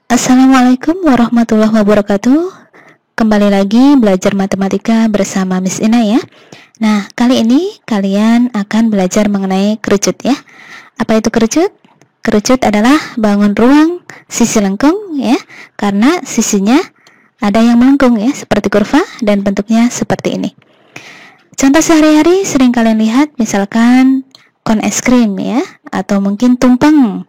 Assalamualaikum warahmatullahi wabarakatuh. Kembali lagi belajar matematika bersama Miss Ina ya. Nah, kali ini kalian akan belajar mengenai kerucut ya. Apa itu kerucut? Kerucut adalah bangun ruang sisi lengkung ya, karena sisinya ada yang melengkung ya, seperti kurva dan bentuknya seperti ini. Contoh sehari-hari sering kalian lihat, misalkan kon es krim ya, atau mungkin tumpeng.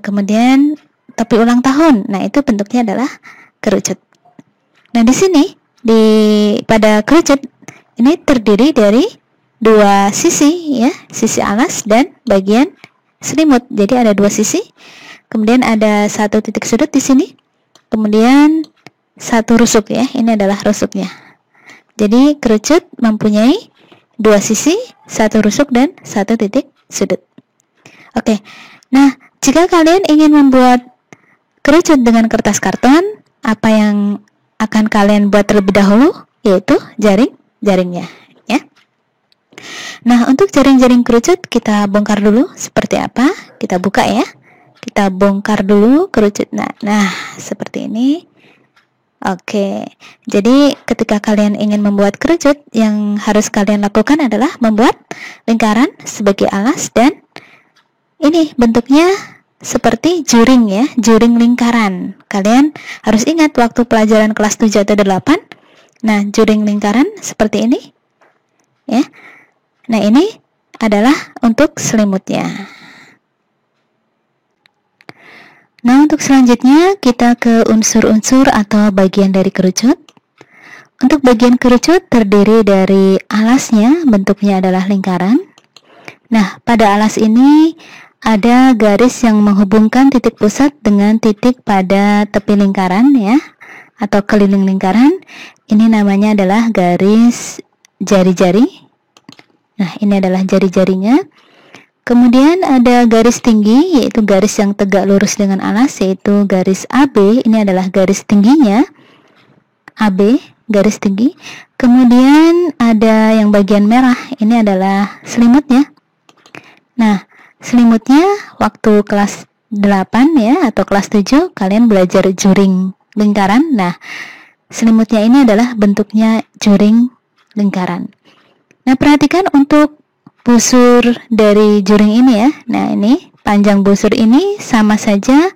Kemudian topi ulang tahun. Nah, itu bentuknya adalah kerucut. Nah, di sini pada kerucut ini terdiri dari dua sisi ya, sisi alas dan bagian selimut. Jadi ada dua sisi. Kemudian ada satu titik sudut di sini. Kemudian satu rusuk ya. Ini adalah rusuknya. Jadi kerucut mempunyai dua sisi, satu rusuk dan satu titik sudut. Oke. Nah, jika kalian ingin membuat kerucut dengan kertas karton, apa yang akan kalian buat terlebih dahulu? Yaitu jaring-jaringnya ya. Nah, untuk jaring-jaring kerucut kita bongkar dulu seperti apa? Kita buka ya. Kita bongkar dulu kerucut. Nah, seperti ini. Oke. Jadi ketika kalian ingin membuat kerucut, yang harus kalian lakukan adalah membuat lingkaran sebagai alas, dan ini bentuknya seperti juring ya, juring lingkaran. Kalian harus ingat waktu pelajaran kelas 7 atau 8. Nah, juring lingkaran seperti ini ya. Nah, ini adalah untuk selimutnya. Nah, untuk selanjutnya kita ke unsur-unsur atau bagian dari kerucut. Untuk bagian kerucut terdiri dari alasnya, bentuknya adalah lingkaran. Nah, pada alas ini ada garis yang menghubungkan titik pusat dengan titik pada tepi lingkaran ya, atau keliling lingkaran. Ini namanya adalah garis jari-jari. Nah, ini adalah jari-jarinya. Kemudian ada garis tinggi, yaitu garis yang tegak lurus dengan alas, yaitu garis AB. Ini adalah garis tingginya, AB, garis tinggi. Kemudian ada yang bagian merah, ini adalah selimutnya. Nah, selimutnya waktu kelas 8 ya, atau kelas 7 kalian belajar juring lingkaran. Nah, selimutnya ini adalah bentuknya juring lingkaran. Nah, perhatikan untuk busur dari juring ini ya. Nah, ini panjang busur ini sama saja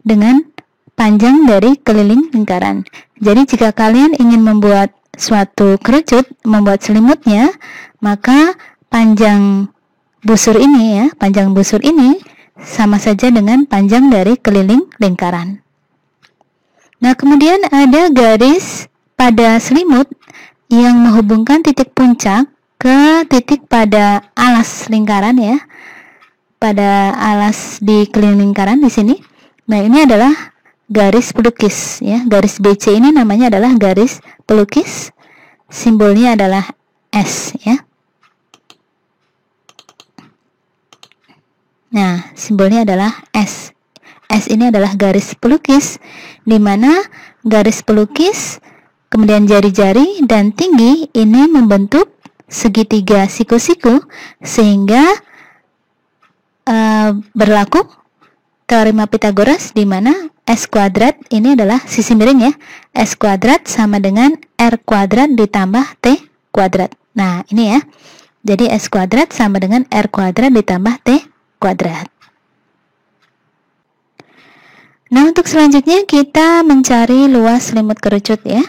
dengan panjang dari keliling lingkaran. Jadi jika kalian ingin membuat suatu kerucut, membuat selimutnya, maka panjang busur ini ya, panjang busur ini sama saja dengan panjang dari keliling lingkaran. Nah, kemudian ada garis pada selimut yang menghubungkan titik puncak ke titik pada alas lingkaran ya, pada alas di keliling lingkaran di sini. Nah, ini adalah garis pelukis ya. Garis BC ini namanya adalah garis pelukis. Simbolnya adalah S ya. Nah, simbolnya adalah S. S ini adalah garis pelukis, di mana garis pelukis, kemudian jari-jari dan tinggi ini membentuk segitiga siku-siku, sehingga berlaku teorema Pythagoras, di mana S kuadrat ini adalah sisi miring ya. S kuadrat sama dengan R kuadrat ditambah T kuadrat. Nah, ini ya. Jadi S kuadrat sama dengan R kuadrat ditambah T kuadrat. Nah, untuk selanjutnya kita mencari luas selimut kerucut ya.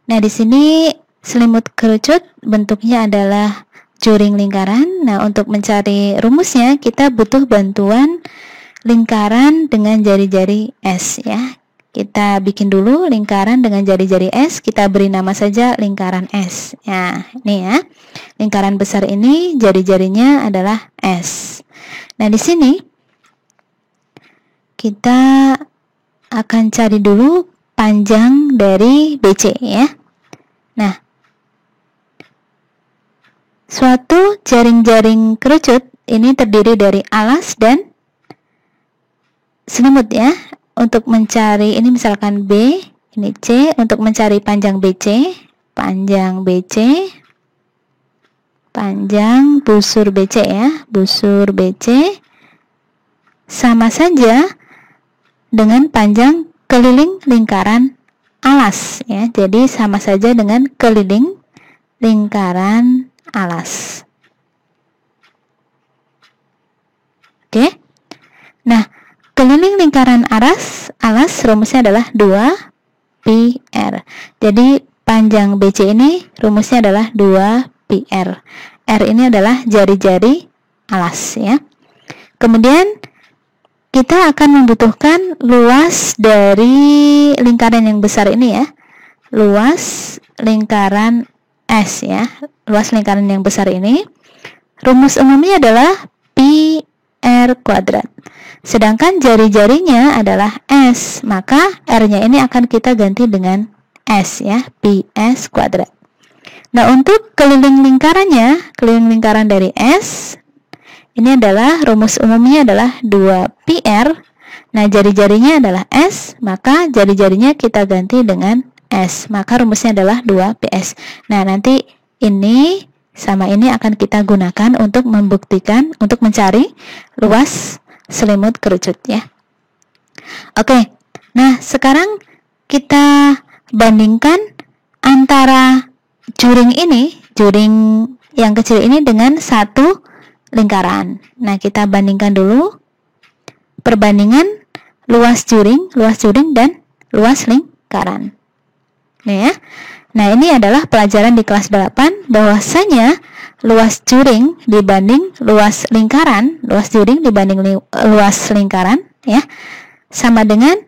Nah, di sini selimut kerucut bentuknya adalah juring lingkaran. Nah, untuk mencari rumusnya kita butuh bantuan lingkaran dengan jari-jari S ya. Kita bikin dulu lingkaran dengan jari-jari S, kita beri nama saja lingkaran S. Nah, ini ya. Lingkaran besar ini jari-jarinya adalah S. Nah, di sini kita akan cari dulu panjang dari BC ya. Nah, suatu jaring-jaring kerucut ini terdiri dari alas dan selimut ya. Untuk mencari ini misalkan B, ini C, untuk mencari panjang BC, panjang busur BC ya, busur BC sama saja dengan panjang keliling lingkaran alas ya. Jadi sama saja dengan keliling lingkaran alas. Oke. Nah, keliling lingkaran alas rumusnya adalah 2πr. Jadi panjang BC ini rumusnya adalah 2πr. R ini adalah jari-jari alas ya. Kemudian kita akan membutuhkan luas dari lingkaran yang besar ini ya. Luas lingkaran S ya. Luas lingkaran yang besar ini rumus umumnya adalah pi R kuadrat. Sedangkan jari-jarinya adalah S, maka R-nya ini akan kita ganti dengan S ya, pi S kuadrat. Nah, untuk keliling lingkarannya, keliling lingkaran dari S, ini adalah rumus umumnya adalah 2πr. Nah, jari-jarinya adalah S, maka jari-jarinya kita ganti dengan S, maka rumusnya adalah 2ps. Nah, nanti ini sama ini akan kita gunakan untuk membuktikan, untuk mencari luas selimut kerucut ya. Oke, nah sekarang kita bandingkan antara juring ini, juring yang kecil ini dengan satu lingkaran. Nah, kita bandingkan dulu perbandingan luas juring dan luas lingkaran. Nih ya. Nah, ini adalah pelajaran di kelas 8 bahwasanya luas juring dibanding luas lingkaran, luas juring dibanding luas lingkaran ya, sama dengan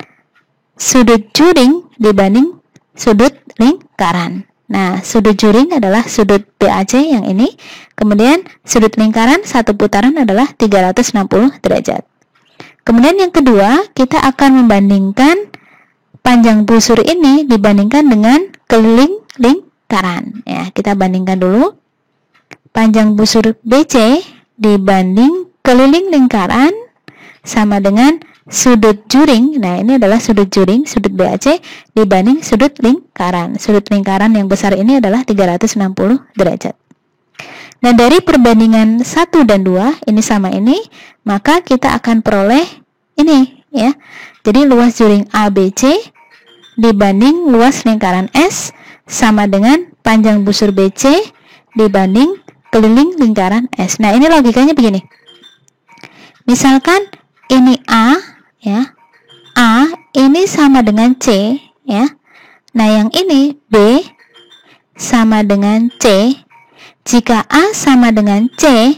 sudut juring dibanding sudut lingkaran. Nah, sudut juring adalah sudut BAC yang ini, kemudian sudut lingkaran satu putaran adalah 360 derajat. Kemudian yang kedua, kita akan membandingkan panjang busur ini dibandingkan dengan keliling lingkaran ya. Kita bandingkan dulu panjang busur BC dibanding keliling lingkaran sama dengan sudut juring. Nah, ini adalah sudut juring, sudut BAC dibanding sudut lingkaran. Sudut lingkaran yang besar ini adalah 360 derajat. Nah, dari perbandingan 1 dan 2 ini sama ini, maka kita akan peroleh ini ya. Jadi luas juring ABC dibanding luas lingkaran S sama dengan panjang busur BC dibanding keliling lingkaran S. Nah, ini logikanya begini. Misalkan ini A ya. A ini sama dengan C ya. Nah, yang ini B sama dengan C. Jika A sama dengan C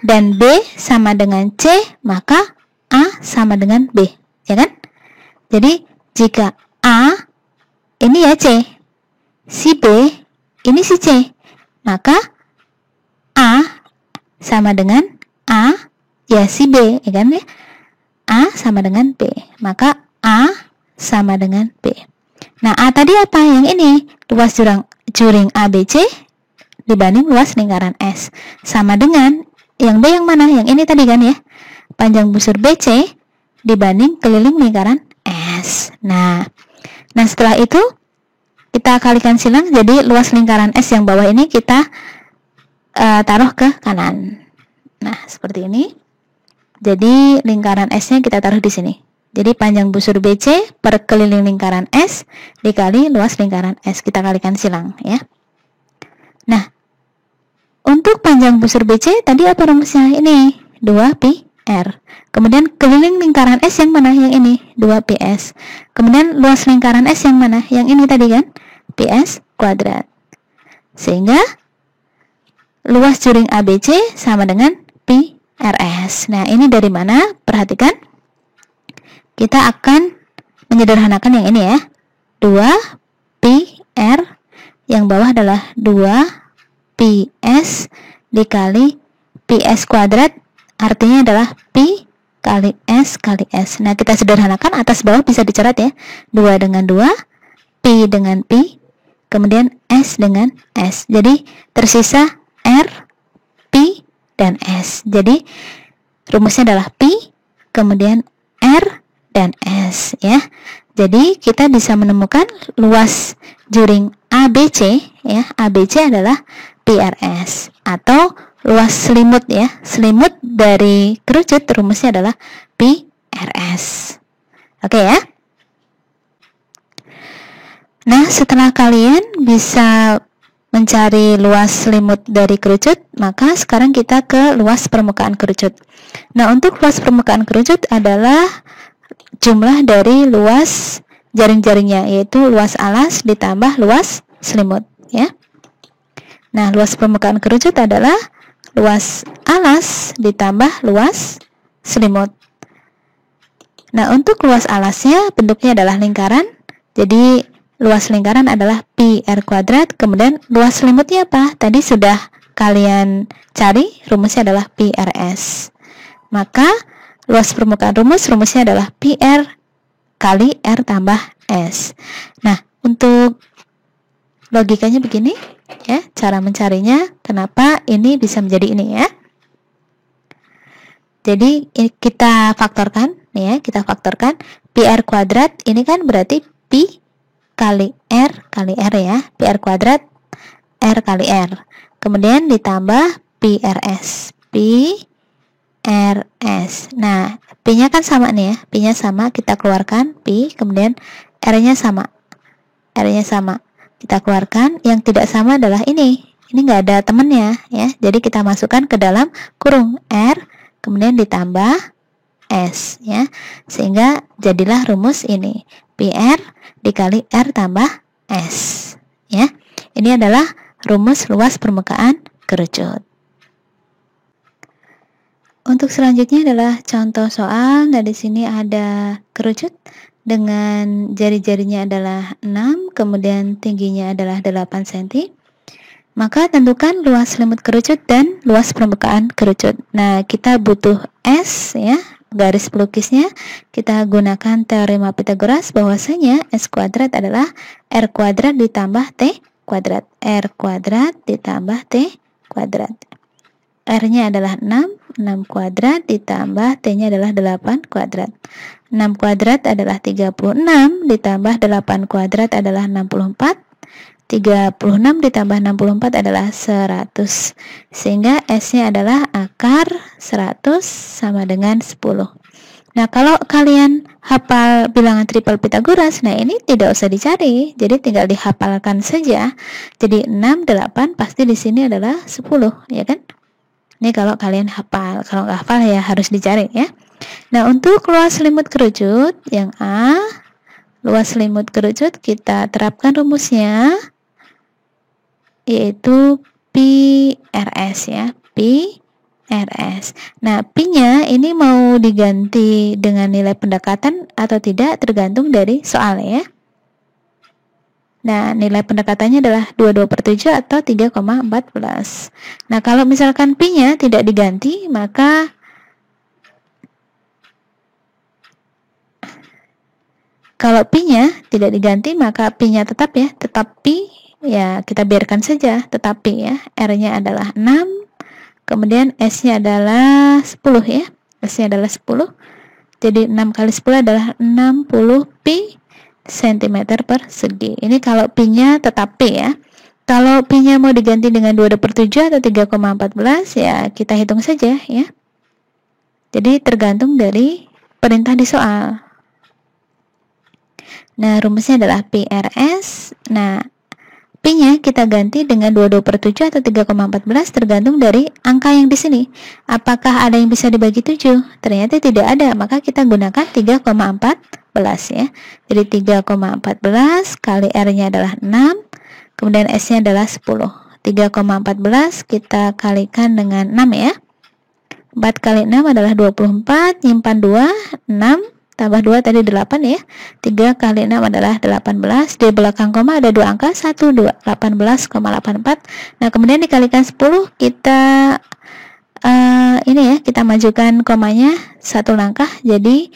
dan B sama dengan C, maka A sama dengan B, ya kan? Jadi, jika A ini ya C, si B ini si C, maka A sama dengan A ya si B, ya kan ya? A sama dengan B, maka A sama dengan B. Nah, A tadi apa? Yang ini luas juring ABC dibanding luas lingkaran S, sama dengan yang B yang mana? Yang ini tadi kan ya, panjang busur BC dibanding keliling lingkaran S. Nah setelah itu kita kalikan silang, jadi luas lingkaran S yang bawah ini kita taruh ke kanan. Nah, seperti ini. Jadi lingkaran S-nya kita taruh di sini. Jadi panjang busur BC per keliling lingkaran S dikali luas lingkaran S, kita kalikan silang ya. Nah, untuk panjang busur BC tadi apa rumusnya? Ini 2πr. Kemudian keliling lingkaran S yang mana? Yang ini 2ps. Kemudian luas lingkaran S yang mana? Yang ini tadi kan, ps kuadrat. Sehingga luas juring ABC sama dengan πrs. Nah, ini dari mana? Perhatikan. Kita akan menyederhanakan yang ini ya. 2πr yang bawah adalah 2ps dikali ps kuadrat, artinya adalah pi kali S kali S. Nah, kita sederhanakan, atas bawah bisa dicoret ya. 2 dengan 2, pi dengan pi, kemudian S dengan S. Jadi tersisa R, pi, dan S. Jadi rumusnya adalah pi, kemudian R, dan S ya. Jadi kita bisa menemukan luas juring ABC ya. ABC adalah PRS, atau luas selimut ya. Selimut dari kerucut rumusnya adalah PRS. Oke ya. Nah, setelah kalian bisa mencari luas selimut dari kerucut, maka sekarang kita ke luas permukaan kerucut. Nah, untuk luas permukaan kerucut adalah jumlah dari luas jaring-jaringnya, yaitu luas alas ditambah luas selimut, ya. Nah, luas permukaan kerucut adalah luas alas ditambah luas selimut. Nah, untuk luas alasnya bentuknya adalah lingkaran, jadi luas lingkaran adalah pi r kuadrat, kemudian luas selimutnya apa? Tadi sudah kalian cari, rumusnya adalah pi rs. Maka luas permukaan rumusnya adalah pi r kali r tambah s. Nah, untuk logikanya begini, ya, cara mencarinya, kenapa ini bisa menjadi ini, ya. Jadi kita faktorkan, ya, kita faktorkan pi r kuadrat ini kan berarti pi kali R ya, pi R kuadrat R kali R. Kemudian ditambah pi RS. Pi RS. Nah, P-nya kan sama nih ya, P-nya sama, kita keluarkan pi, kemudian R-nya sama. R-nya sama. Kita keluarkan, yang tidak sama adalah ini. Ini nggak ada temennya ya. Jadi kita masukkan ke dalam kurung R, kemudian ditambah S ya. Sehingga jadilah rumus ini. Pi R dikali R tambah S ya. Ini adalah rumus luas permukaan kerucut. Untuk selanjutnya adalah contoh soal. Nah, di sini ada kerucut dengan jari-jarinya adalah 6, kemudian tingginya adalah 8 cm. Maka tentukan luas selimut kerucut dan luas permukaan kerucut. Nah, kita butuh S ya. Garis pelukisnya kita gunakan teorema Pythagoras bahwasanya S kuadrat adalah R kuadrat ditambah T kuadrat. R kuadrat ditambah T kuadrat. R-nya adalah 6 kuadrat ditambah T-nya adalah 8 kuadrat. 6 kuadrat adalah 36 ditambah 8 kuadrat adalah 64. 36 ditambah 64 adalah 100. Sehingga S-nya adalah akar 100 sama dengan 10. Nah, kalau kalian hafal bilangan triple Pythagoras, nah ini tidak usah dicari. Jadi tinggal dihafalkan saja. Jadi 6, 8 pasti di sini adalah 10, ya kan? Ini kalau kalian hafal. Kalau nggak hafal ya harus dicari ya. Nah, untuk luas selimut kerucut yang A, luas selimut kerucut kita terapkan rumusnya, yaitu pi rs ya, pi rs. Nah, pi-nya ini mau diganti dengan nilai pendekatan atau tidak tergantung dari soalnya ya. Nah, nilai pendekatannya adalah 22/7 atau 3,14. Nah, kalau misalkan pi-nya tidak diganti, maka kalau pi-nya tidak diganti, maka pi-nya tetap ya, tetap pi. Ya, kita biarkan saja tetapi ya, R-nya adalah 6, kemudian S-nya adalah 10 ya. S-nya adalah 10. Jadi 6 kali 10 adalah 60 pi cm persegi. Ini kalau pi-nya tetap pi ya. Kalau pi-nya mau diganti dengan 2/7 atau 3,14 ya kita hitung saja ya. Jadi tergantung dari perintah di soal. Nah, rumusnya adalah pi rs. Nah, pi-nya kita ganti dengan 22/7 atau 3,14 tergantung dari angka yang di sini. Apakah ada yang bisa dibagi 7? Ternyata tidak ada, maka kita gunakan 3,14 ya. Jadi 3,14 kali R-nya adalah 6, kemudian S-nya adalah 10. 3,14 kita kalikan dengan 6 ya. 4 kali 6 adalah 24, nyimpan 2, 6. Tambah 2 tadi 8 ya. 3 kali 6 adalah 18. Di belakang koma ada 2 angka, 1, 2, 18,84. Nah, kemudian dikalikan 10, kita ini ya, kita majukan komanya 1 langkah, jadi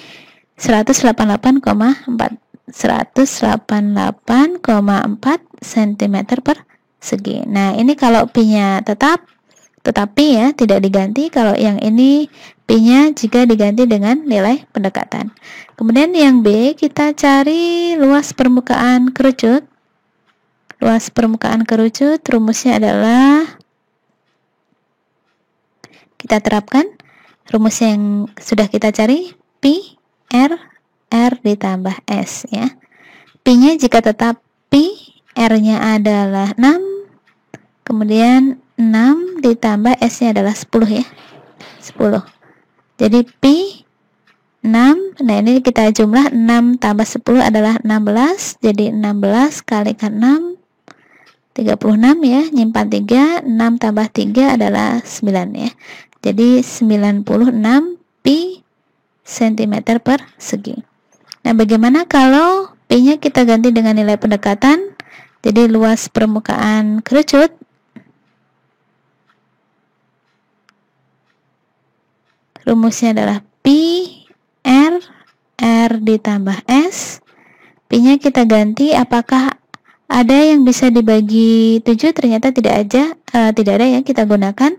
188,4. 188,4 cm persegi. Nah, ini kalau pi-nya tetapi ya tidak diganti. Kalau yang ini pi-nya jika diganti dengan nilai pendekatan. Kemudian yang B, kita cari luas permukaan kerucut. Luas permukaan kerucut rumusnya adalah, kita terapkan rumus yang sudah kita cari, pi r R ditambah S ya. Pi-nya jika tetap Pi, R-nya adalah 6, kemudian 6 ditambah S-nya adalah 10 ya. 10. Jadi Pi 6, nah ini kita jumlah 6 tambah 10 adalah 16, jadi 16 kalikan 6, 36 ya, nyimpan 3, 6 tambah 3 adalah 9 ya. Jadi 96 Pi cm persegi. Nah, bagaimana kalau Pi-nya kita ganti dengan nilai pendekatan? Jadi luas permukaan kerucut rumusnya adalah Pi R ditambah S. Pi-nya kita ganti, apakah ada yang bisa dibagi 7? Ternyata tidak ada ya. Kita gunakan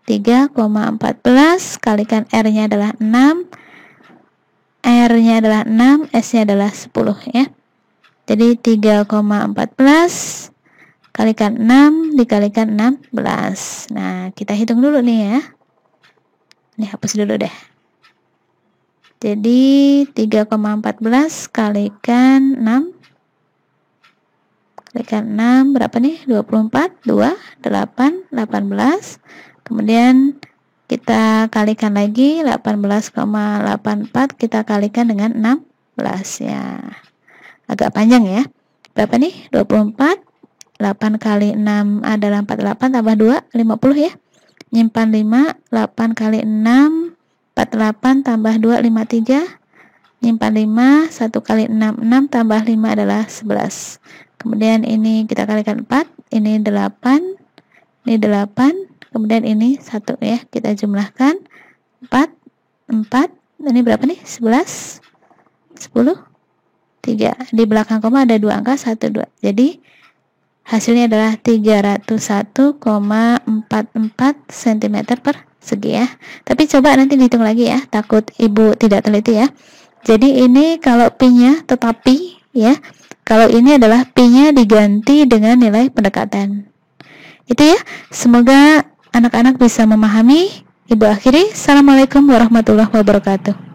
3,14 kalikan R-nya adalah 6, R-nya adalah 6, S-nya adalah 10 ya. Jadi 3,14 kalikan 6 dikalikan 16. Nah, kita hitung dulu nih ya. Ini hapus dulu deh. Jadi 3,14 kalikan 6 kalikan 6 berapa nih? 24, 2, 8, 18. Kemudian kita kalikan lagi 18,84 kita kalikan dengan 16 ya. Agak panjang ya. Berapa nih? 24, 8 kali 6 adalah 48 tambah 2, 50 ya. Nyimpan 5, 8 kali 6, 48 tambah 2, 53. Nyimpan 5, 1 kali 6, 6 tambah 5 adalah 11. Kemudian ini kita kalikan 4, ini 8, ini 8, kemudian ini 1 ya. Kita jumlahkan 4, ini berapa nih? 11, 10, 3. Di belakang koma ada 2 angka, 1, 2. Jadi hasilnya adalah 301,44 cm persegi ya. Tapi coba nanti dihitung lagi ya, takut ibu tidak teliti ya. Jadi ini kalau Pi-nya tetap Pi ya. Kalau ini adalah Pi-nya diganti dengan nilai pendekatan. Itu ya. Semoga anak-anak bisa memahami. Ibu akhiri. Assalamualaikum warahmatullahi wabarakatuh.